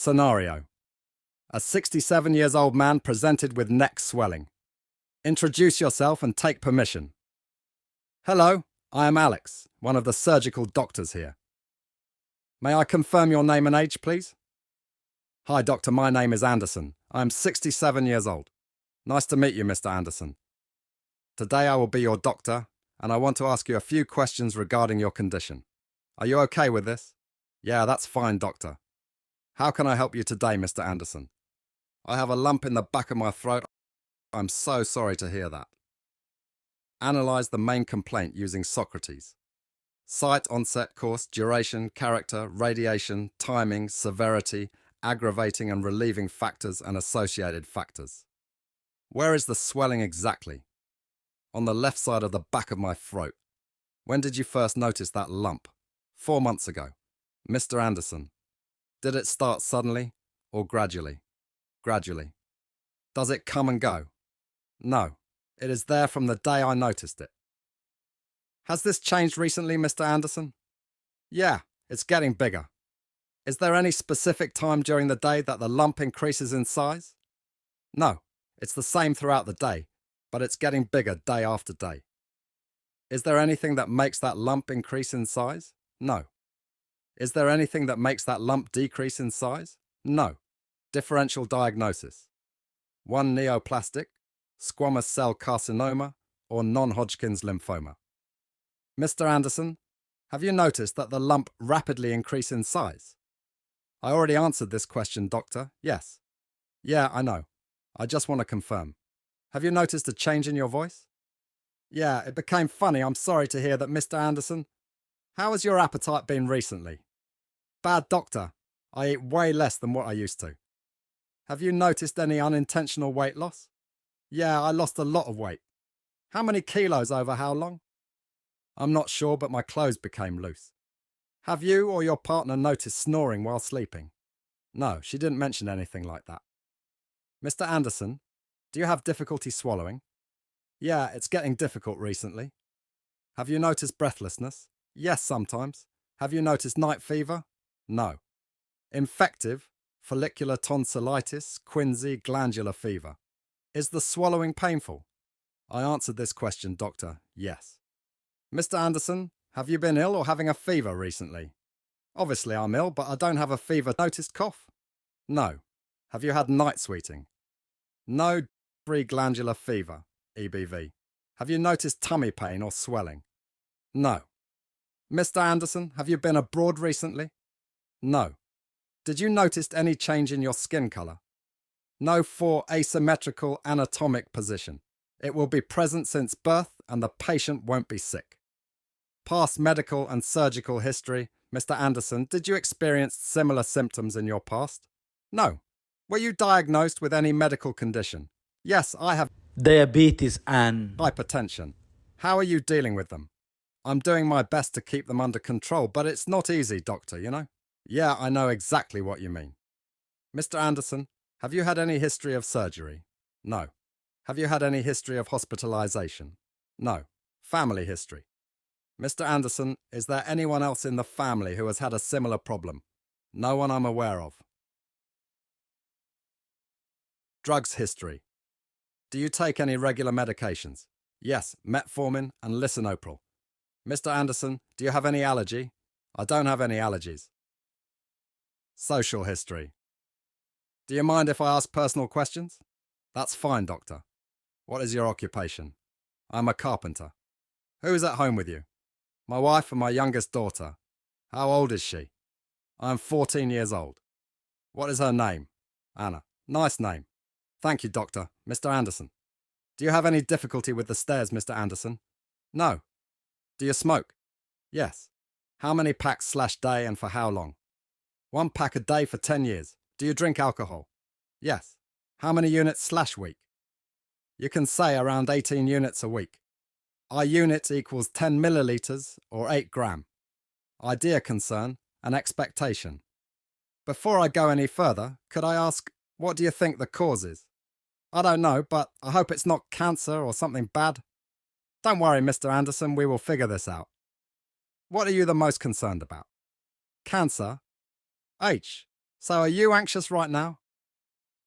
Scenario. A 67-year-old man presented with neck swelling. Introduce yourself and take permission. Hello, I am Alex, one of the surgical doctors here. May I confirm your name and age, please? Hi, doctor, my name is Anderson. I am 67 years old. Nice to meet you, Mr. Anderson. Today I will be your doctor, and I want to ask you a few questions regarding your condition. Are you okay with this? Yeah, that's fine, doctor. How can I help you today, Mr. Anderson? I have a lump in the back of my throat. I'm so sorry to hear that. Analyze the main complaint using Socrates. Site, onset, course, duration, character, radiation, timing, severity, aggravating and relieving factors and associated factors. Where is the swelling exactly? On the left side of the back of my throat. When did you first notice that lump? 4 months ago. Mr. Anderson. Did it start suddenly or gradually? Gradually. Does it come and go? No. It is there from the day I noticed it. Has this changed recently, Mr. Anderson? Yeah, it's getting bigger. Is there any specific time during the day that the lump increases in size? No, it's the same throughout the day, but it's getting bigger day after day. Is there anything that makes that lump increase in size? No. Is there anything that makes that lump decrease in size? No. Differential diagnosis. 1 neoplastic, squamous cell carcinoma, or non-Hodgkin's lymphoma. Mr. Anderson, have you noticed that the lump rapidly increases in size? I already answered this question, doctor. Yes. Yeah, I know. I just want to confirm. Have you noticed a change in your voice? Yeah, it became funny. I'm sorry to hear that, Mr. Anderson. How has your appetite been recently? Bad, doctor. I eat way less than what I used to. Have you noticed any unintentional weight loss? Yeah, I lost a lot of weight. How many kilos over how long? I'm not sure, but my clothes became loose. Have you or your partner noticed snoring while sleeping? No, she didn't mention anything like that. Mr. Anderson, do you have difficulty swallowing? Yeah, it's getting difficult recently. Have you noticed breathlessness? Yes, sometimes. Have you noticed night fever? No. Infective, follicular tonsillitis, quinsy, glandular fever. Is the swallowing painful? I answered this question, doctor. Yes. Mr. Anderson, have you been ill or having a fever recently? Obviously I'm ill, but I don't have a fever. Noticed cough? No. Have you had night sweating? No. Glandular fever, EBV. Have you noticed tummy pain or swelling? No. Mr. Anderson, have you been abroad recently? No. Did you notice any change in your skin colour? No. 4 asymmetrical anatomic position. It will be present since birth and the patient won't be sick. Past medical and surgical history. Mr. Anderson, did you experience similar symptoms in your past? No. Were you diagnosed with any medical condition? Yes, I have diabetes and hypertension. How are you dealing with them? I'm doing my best to keep them under control, but it's not easy, doctor, you know? Yeah, I know exactly what you mean. Mr. Anderson, have you had any history of surgery? No. Have you had any history of hospitalization? No. Family history. Mr. Anderson, is there anyone else in the family who has had a similar problem? No one I'm aware of. Drugs history. Do you take any regular medications? Yes, metformin and lisinopril. Mr. Anderson, do you have any allergy? I don't have any allergies. Social history. Do you mind if I ask personal questions? That's fine, doctor. What is your occupation? I'm a carpenter. Who is at home with you? My wife and my youngest daughter. How old is she? I am 14 years old. What is her name? Anna. Nice name. Thank you, doctor. Mr. Anderson. Do you have any difficulty with the stairs, Mr. Anderson? No. Do you smoke? Yes. How many packs/day and for how long? 1 pack a day for 10 years. Do you drink alcohol? Yes. How many units/week? You can say around 18 units a week. Our unit equals 10 milliliters or 8 gram. Idea concern and expectation. Before I go any further, could I ask, what do you think the cause is? I don't know, but I hope it's not cancer or something bad. Don't worry, Mr. Anderson, we will figure this out. What are you the most concerned about? Cancer? H. So are you anxious right now?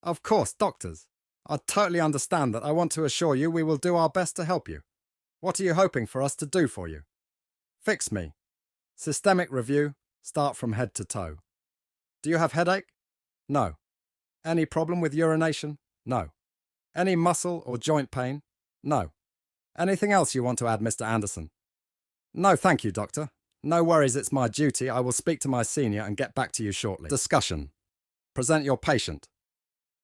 Of course, doctors. I totally understand that. I want to assure you we will do our best to help you. What are you hoping for us to do for you? Fix me. Systemic review. Start from head to toe. Do you have headache? No. Any problem with urination? No. Any muscle or joint pain? No. Anything else you want to add, Mr. Anderson? No, thank you, doctor. No worries, it's my duty. I will speak to my senior and get back to you shortly. Discussion. Present your patient.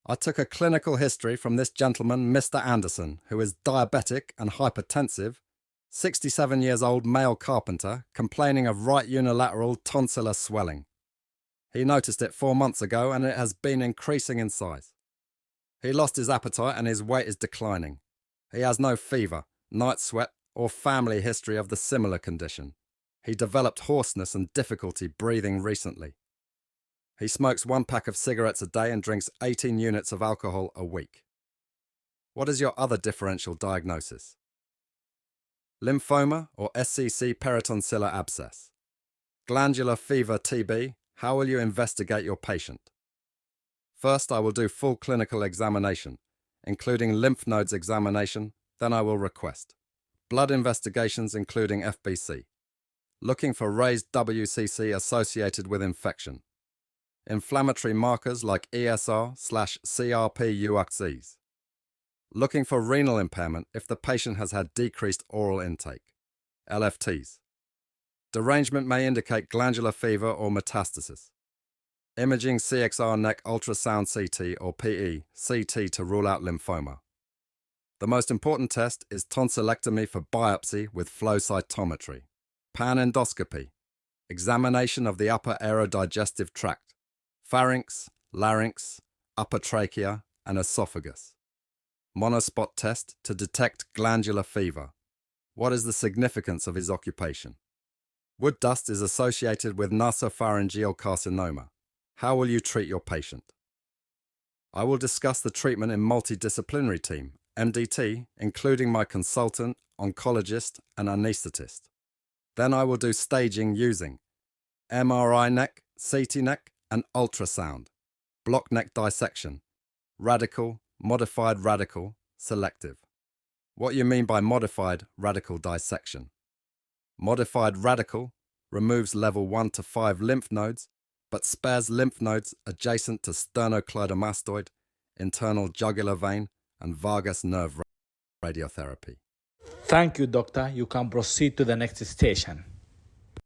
I took a clinical history from this gentleman, Mr. Anderson, who is diabetic and hypertensive, 67 years old male carpenter, complaining of right unilateral tonsillar swelling. He noticed it 4 months ago and it has been increasing in size. He lost his appetite and his weight is declining. He has no fever, night sweat, or family history of the similar condition. He developed hoarseness and difficulty breathing recently. He smokes 1 pack of cigarettes a day and drinks 18 units of alcohol a week. What is your other differential diagnosis? Lymphoma or SCC peritonsillar abscess. Glandular fever TB. How will you investigate your patient? First, I will do full clinical examination, including lymph nodes examination, then I will request blood investigations including FBC, looking for raised WCC associated with infection, inflammatory markers like ESR/CRP-UXEs, looking for renal impairment if the patient has had decreased oral intake, LFTs. Derangement may indicate glandular fever or metastasis. Imaging CXR neck ultrasound CT or PE, CT to rule out lymphoma. The most important test is tonsillectomy for biopsy with flow cytometry, panendoscopy, examination of the upper aerodigestive tract, pharynx, larynx, upper trachea, and esophagus. Monospot test to detect glandular fever. What is the significance of his occupation? Wood dust is associated with nasopharyngeal carcinoma. How will you treat your patient? I will discuss the treatment in multidisciplinary team, MDT, including my consultant, oncologist, and anaesthetist. Then I will do staging using MRI neck, CT neck, and ultrasound, block neck dissection, radical, modified radical, selective. What you mean by modified radical dissection? Modified radical removes level 1 to 5 lymph nodes, but spares lymph nodes adjacent to sternocleidomastoid, internal jugular vein, and vagus nerve radiotherapy. Thank you, doctor. You can proceed to the next station.